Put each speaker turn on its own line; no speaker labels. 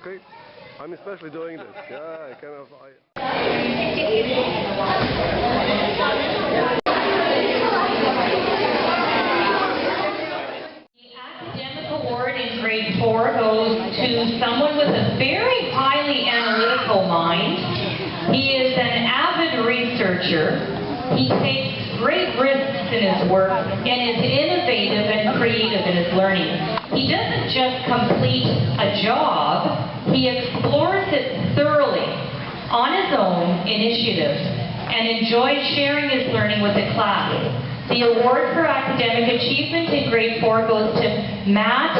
okay. I'm especially doing this. Yeah, I kind of.
Academic award in grade 4 goes to someone with a very highly analytical mind. He is an avid researcher. He takes great risks in his work and is innovative and creative in his learning. He doesn't just complete a job, he explores it thoroughly on his own initiative and enjoys sharing his learning with the class. The award for academic achievement in grade 4 goes to Matt